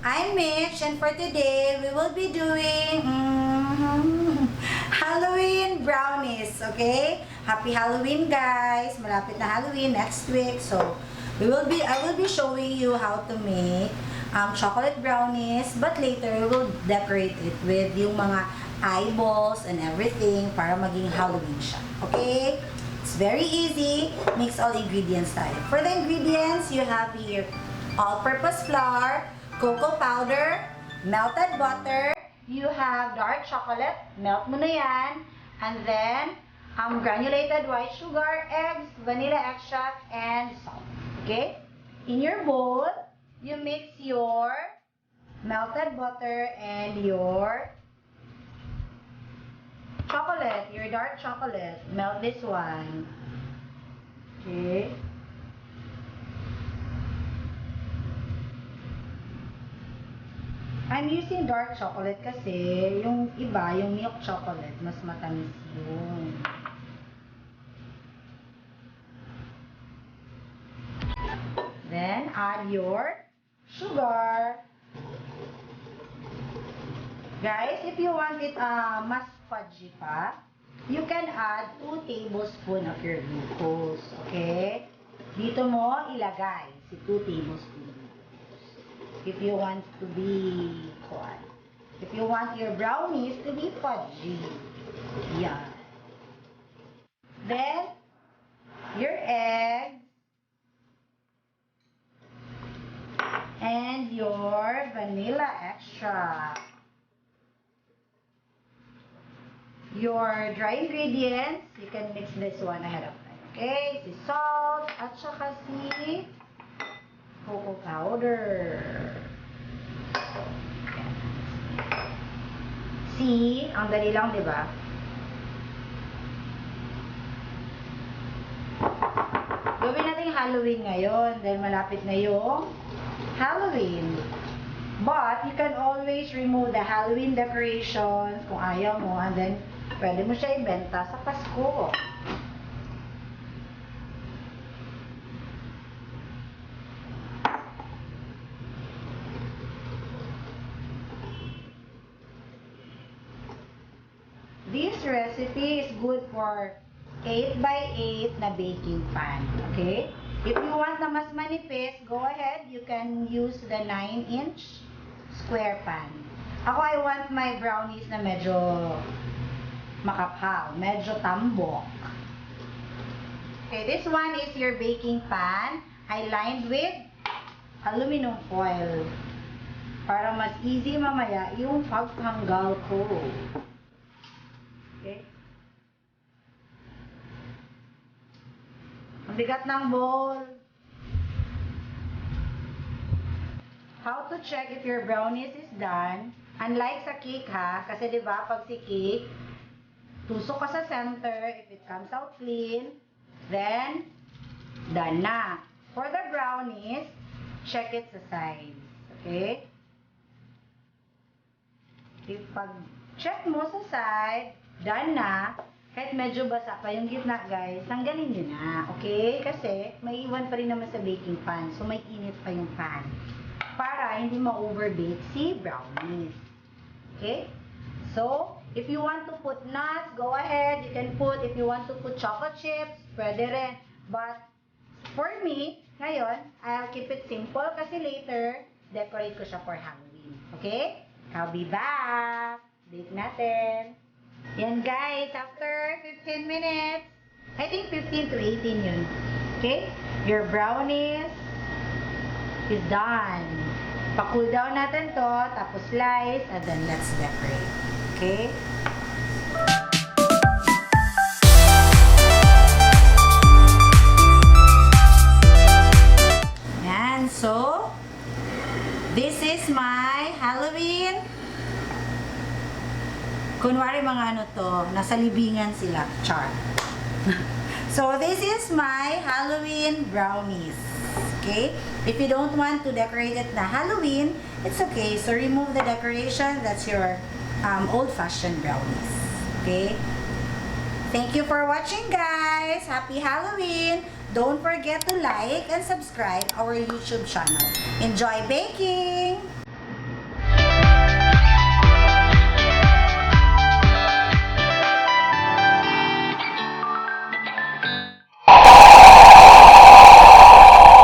I'm Mitch, and for today, we will be doing Halloween brownies, okay? Happy Halloween, guys! Malapit na Halloween next week, so I will be showing you how to make chocolate brownies, but later we will decorate it with yung mga eyeballs and everything para maging Halloween siya, okay? It's very easy. Mix all ingredients tayo. For the ingredients, you have here all-purpose flour, cocoa powder, melted butter, you have dark chocolate, melt mo na yan, and then granulated white sugar, eggs, vanilla extract, and salt. Okay? In your bowl, you mix your melted butter and your chocolate, your dark chocolate. Melt this one. Okay? I'm using dark chocolate kasi yung iba, yung milk chocolate, mas matamis yun. Then, add your sugar. Guys, if you want it mas fudgy pa, you can add 2 tablespoons of your glucose. Okay? Dito mo ilagay si 2 tablespoons. If you want to be what? If you want your brownies to be fudgy. Yeah. Then, your eggs and your vanilla extract. Your dry ingredients, you can mix this one ahead of time. Okay? Si salt at saka si cocoa powder. See? Ang dali lang, di ba? Gawin natin Halloween ngayon dahil malapit na yung Halloween. But, you can always remove the Halloween decorations kung ayaw mo, and then pwede mo siya ibenta sa Pasko. This recipe is good for 8 by 8 na baking pan. Okay? If you want na mas manipis, go ahead. You can use the 9-inch square pan. Ako, I want my brownies na medyo makapal, medyo tambok. Okay, this one is your baking pan. I lined with aluminum foil para mas easy mamaya yung pagtanggal ko. Okay? Ang bigat ng bowl. How to check if your brownies is done? Unlike sa cake ha, kasi diba pag si cake, tusok ka sa center, if it comes out clean, then done na. For the brownies, check it sa sides. Okay? If pag check mo sa side, done na, kahit medyo basa pa yung gitna, guys, tanggalin nyo na, okay? Kasi, may iwan pa rin naman sa baking pan, so may init pa yung pan. Para hindi ma-overbake si brownies. Okay? So, if you want to put nuts, go ahead. You can put, if you want to put chocolate chips, pwede rin. But, for me, ngayon, I'll keep it simple kasi later, decorate ko siya for Halloween. Okay? I'll be back. Bake natin. Yan guys, after 15 minutes, I think 15 to 18 yun. Okay? Your brownies is done. Pa-cool down natin to, tapos slice, and then let's decorate. Okay? Yan, so, this is my Halloween. Kunwari mga ano to, nasa libingan sila, char. So, this is my Halloween brownies. Okay? If you don't want to decorate it na Halloween, it's okay. So, remove the decoration. That's your old-fashioned brownies. Okay? Thank you for watching, guys. Happy Halloween. Don't forget to like and subscribe our YouTube channel. Enjoy baking!